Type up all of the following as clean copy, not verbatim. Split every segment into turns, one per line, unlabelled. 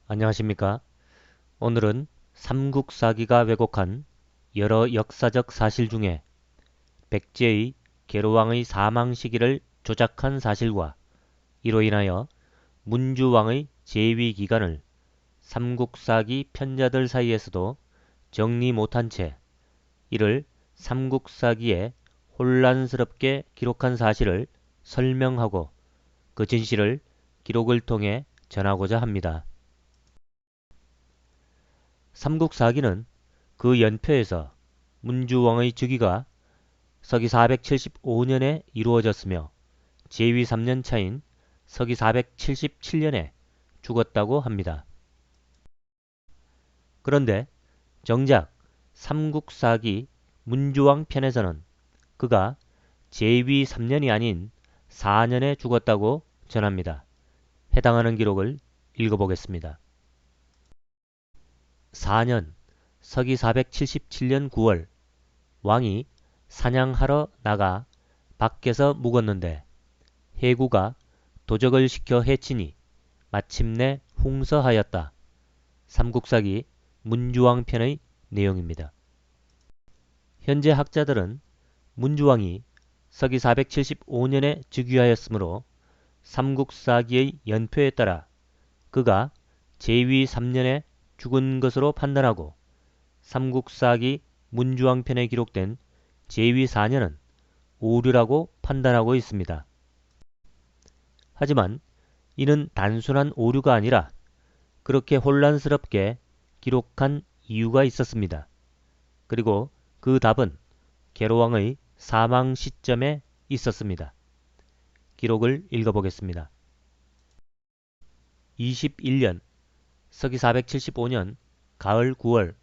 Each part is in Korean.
안녕하십니까? 오늘은 삼국사기가 왜곡한 여러 역사적 사실 중에 백제의 계로왕의 사망 시기를 조작한 사실과 이로 인하여 문주왕의 재위 기간을 삼국사기 편자들 사이에서도 정리 못한 채 이를 삼국사기에 혼란스럽게 기록한 사실을 설명하고 그 진실을 기록을 통해 전하고자 합니다. 삼국사기는 그 연표에서 문주왕의 즉위가 서기 475년에 이루어졌으며 제위 3년 차인 서기 477년에 죽었다고 합니다. 그런데 정작 삼국사기 문주왕 편에서는 그가 제위 3년이 아닌 4년에 죽었다고 전합니다. 해당하는 기록을 읽어보겠습니다. 4년 서기 477년 9월 왕이 사냥하러 나가 밖에서 묵었는데 해구가 도적을 시켜 해치니 마침내 홍서하였다. 삼국사기 문주왕 편의 내용입니다. 현재 학자들은 문주왕이 서기 475년에 즉위하였으므로 삼국사기의 연표에 따라 그가 제위 3년에 죽은 것으로 판단하고 삼국사기 문주왕 편에 기록된 제위 4년은 오류라고 판단하고 있습니다. 하지만 이는 단순한 오류가 아니라 그렇게 혼란스럽게 기록한 이유가 있었습니다. 그리고 그 답은 계로왕의 사망 시점에 있었습니다. 기록을 읽어보겠습니다. 21년 서기 475년 가을 9월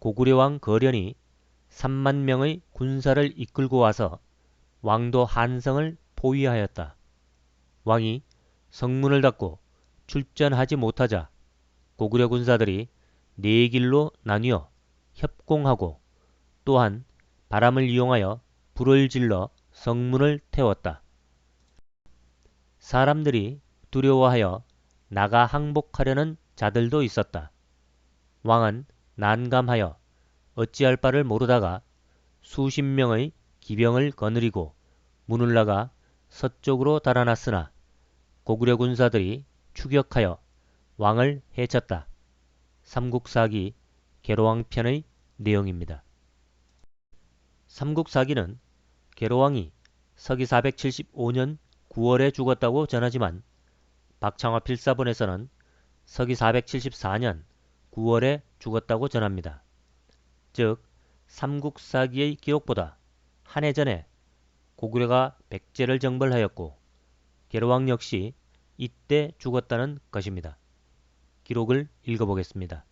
고구려왕 거련이 3만 명의 군사를 이끌고 와서 왕도 한성을 포위하였다. 왕이 성문을 닫고 출전하지 못하자 고구려 군사들이 네 길로 나뉘어 협공하고 또한 바람을 이용하여 불을 질러 성문을 태웠다. 사람들이 두려워하여 나가 항복하려는 자들도 있었다. 왕은 난감하여 어찌할 바를 모르다가 수십 명의 기병을 거느리고 문을 나가 서쪽으로 달아났으나 고구려 군사들이 추격하여 왕을 해쳤다. 삼국사기 계로왕 편의 내용입니다. 삼국사기는 계로왕이 서기 475년 9월에 죽었다고 전하지만 박창화 필사본에서는 서기 474년 9월에 죽었다고 전합니다. 즉 삼국사기의 기록보다 한 해 전에 고구려가 백제를 정벌하였고 계로왕 역시 이때 죽었다는 것입니다. 기록을 읽어보겠습니다.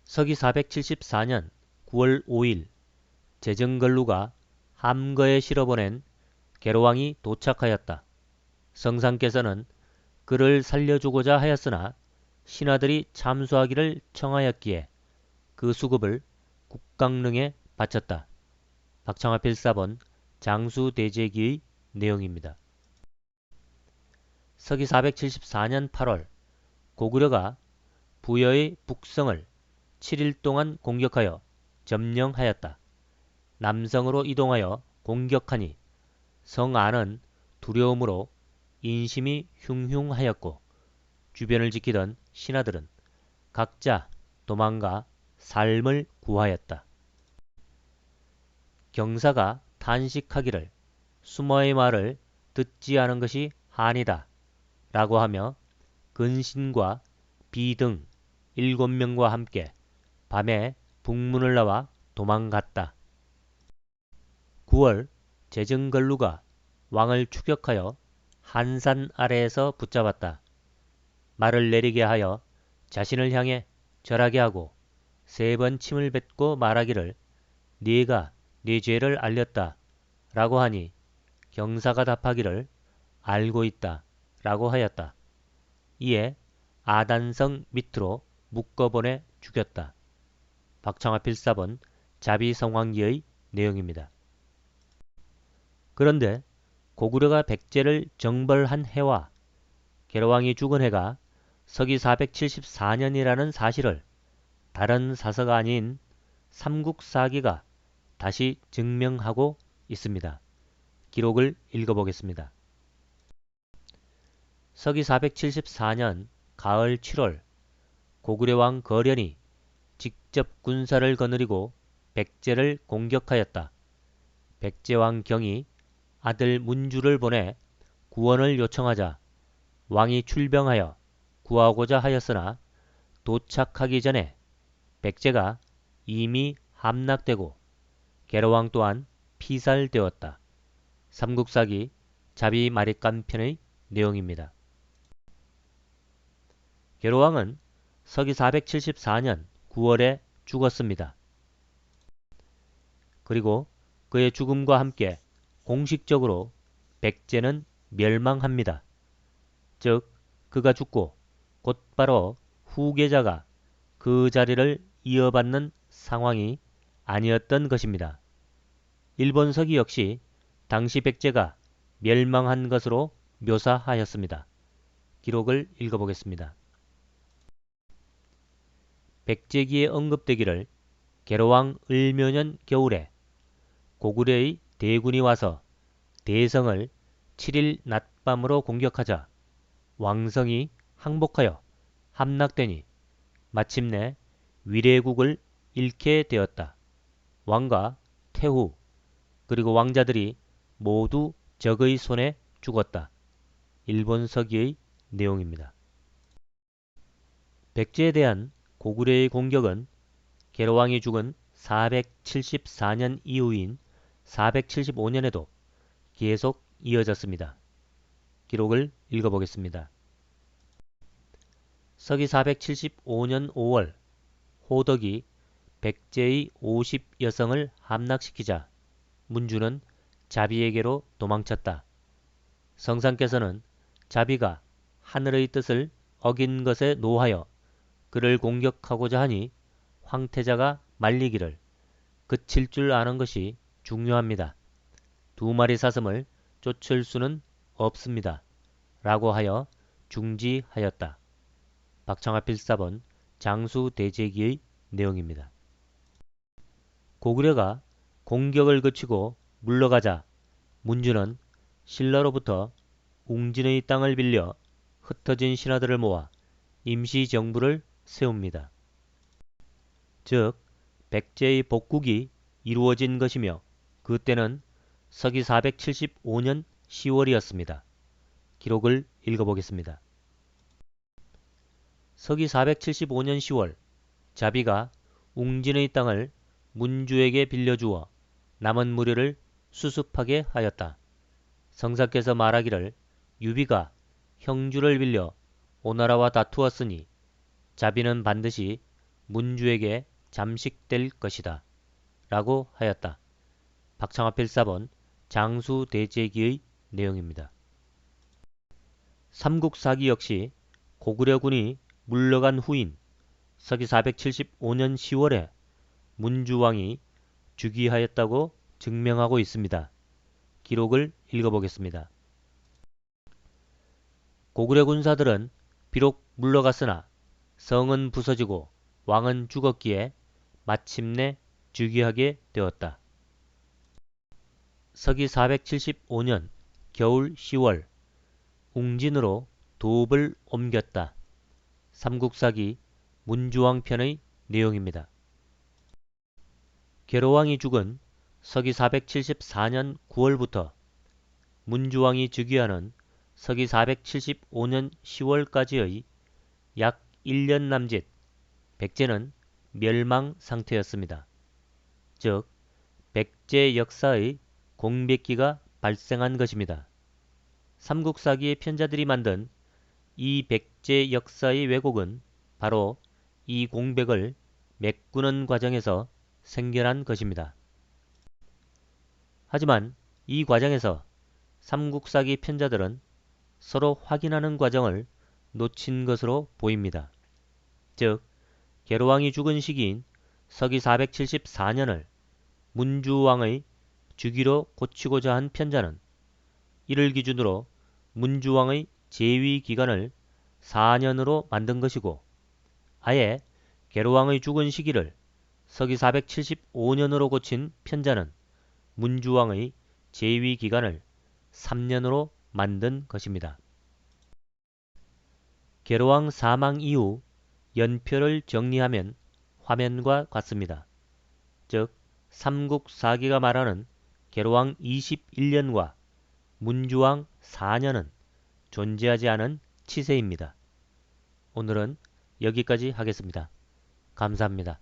서기 474년 9월 5일 제정걸루가 함거에 실어보낸 계로왕이 도착하였다. 성상께서는 그를 살려주고자 하였으나 신하들이 참수하기를 청하였기에 그 수급을 국강릉에 바쳤다. 박창화 필사본 장수대제기의 내용입니다. 서기 474년 8월 고구려가 부여의 북성을 7일 동안 공격하여 점령하였다. 남성으로 이동하여 공격하니 성 안은 두려움으로 인심이 흉흉하였고 주변을 지키던 신하들은 각자 도망가 삶을 구하였다. 경사가 탄식하기를 수모의 말을 듣지 않은 것이 한이다 라고 하며 근신과 비 등 7명과 함께 밤에 북문을 나와 도망갔다. 9월 제정걸루가 왕을 추격하여 한산 아래에서 붙잡았다. 말을 내리게 하여 자신을 향해 절하게 하고 3번 침을 뱉고 말하기를 네가 네 죄를 알렸다 라고 하니 경사가 답하기를 알고 있다 라고 하였다. 이에 아단성 밑으로 묶어보내 죽였다. 박창화 필사본 자비성황기의 내용입니다. 그런데 고구려가 백제를 정벌한 해와 계로왕이 죽은 해가 서기 474년이라는 사실을 다른 사서가 아닌 삼국사기가 다시 증명하고 있습니다. 기록을 읽어보겠습니다. 서기 474년 가을 7월 고구려 왕 거련이 직접 군사를 거느리고 백제를 공격하였다. 백제왕 경이 아들 문주를 보내 구원을 요청하자 왕이 출병하여 구하고자 하였으나 도착하기 전에 백제가 이미 함락되고 계로왕 또한 피살되었다. 삼국사기 자비마립간 편의 내용입니다. 계로왕은 서기 474년 9월에 죽었습니다. 그리고 그의 죽음과 함께 공식적으로 백제는 멸망합니다. 즉 그가 죽고 곧바로 후계자가 그 자리를 이어받는 상황이 아니었던 것입니다. 일본서기 역시 당시 백제가 멸망한 것으로 묘사하였습니다. 기록을 읽어보겠습니다. 백제기에 언급되기를 계로왕 을묘년 겨울에 고구려의 대군이 와서 대성을 7일 낮밤으로 공격하자 왕성이 항복하여 함락되니 마침내 위례국을 잃게 되었다. 왕과 태후 그리고 왕자들이 모두 적의 손에 죽었다. 일본 서기의 내용입니다. 백제에 대한 고구려의 공격은 계로왕이 죽은 474년 이후인 475년에도 계속 이어졌습니다. 기록을 읽어보겠습니다. 서기 475년 5월 호덕이 백제의 50여성을 함락시키자 문주는 자비에게로 도망쳤다. 성상께서는 자비가 하늘의 뜻을 어긴 것에 노하여 그를 공격하고자 하니 황태자가 말리기를 그칠 줄 아는 것이 중요합니다. 2마리 사슴을 쫓을 수는 없습니다. 라고 하여 중지하였다. 박창하 필사본 장수대제기의 내용입니다. 고구려가 공격을 그치고 물러가자 문주는 신라로부터 웅진의 땅을 빌려 흩어진 신하들을 모아 임시정부를 세웁니다. 즉 백제의 복국이 이루어진 것이며 그때는 서기 475년 10월이었습니다. 기록을 읽어보겠습니다. 서기 475년 10월 자비가 웅진의 땅을 문주에게 빌려주어 남은 무료를 수습하게 하였다. 성사께서 말하기를 유비가 형주를 빌려 오나라와 다투었으니 자비는 반드시 문주에게 잠식될 것이다. 라고 하였다. 박창하 필사본 장수대제기의 내용입니다. 삼국사기 역시 고구려군이 물러간 후인 서기 475년 10월에 문주왕이 즉위하였다고 증명하고 있습니다. 기록을 읽어보겠습니다. 고구려 군사들은 비록 물러갔으나 성은 부서지고 왕은 죽었기에 마침내 즉위하게 되었다. 서기 475년 겨울 10월 웅진으로 도읍을 옮겼다. 삼국사기 문주왕 편의 내용입니다. 계로왕이 죽은 서기 474년 9월부터 문주왕이 즉위하는 서기 475년 10월까지의 약 1년 남짓 백제는 멸망 상태였습니다. 즉 백제 역사의 공백기가 발생한 것입니다. 삼국사기의 편자들이 만든 이 백제 역사의 왜곡은 바로 이 공백을 메꾸는 과정에서 생겨난 것입니다. 하지만 이 과정에서 삼국사기 편자들은 서로 확인하는 과정을 놓친 것으로 보입니다. 즉 계로왕이 죽은 시기인 서기 474년을 문주왕의 주기로 고치고자 한 편자는 이를 기준으로 문주왕의 재위 기간을 4년으로 만든 것이고 아예 계로왕의 죽은 시기를 서기 475년으로 고친 편자는 문주왕의 재위 기간을 3년으로 만든 것입니다. 계로왕 사망 이후 연표를 정리하면 화면과 같습니다. 즉 삼국사기가 말하는 계로왕 21년과 문주왕 4년은 존재하지 않은 치세입니다. 오늘은 여기까지 하겠습니다. 감사합니다.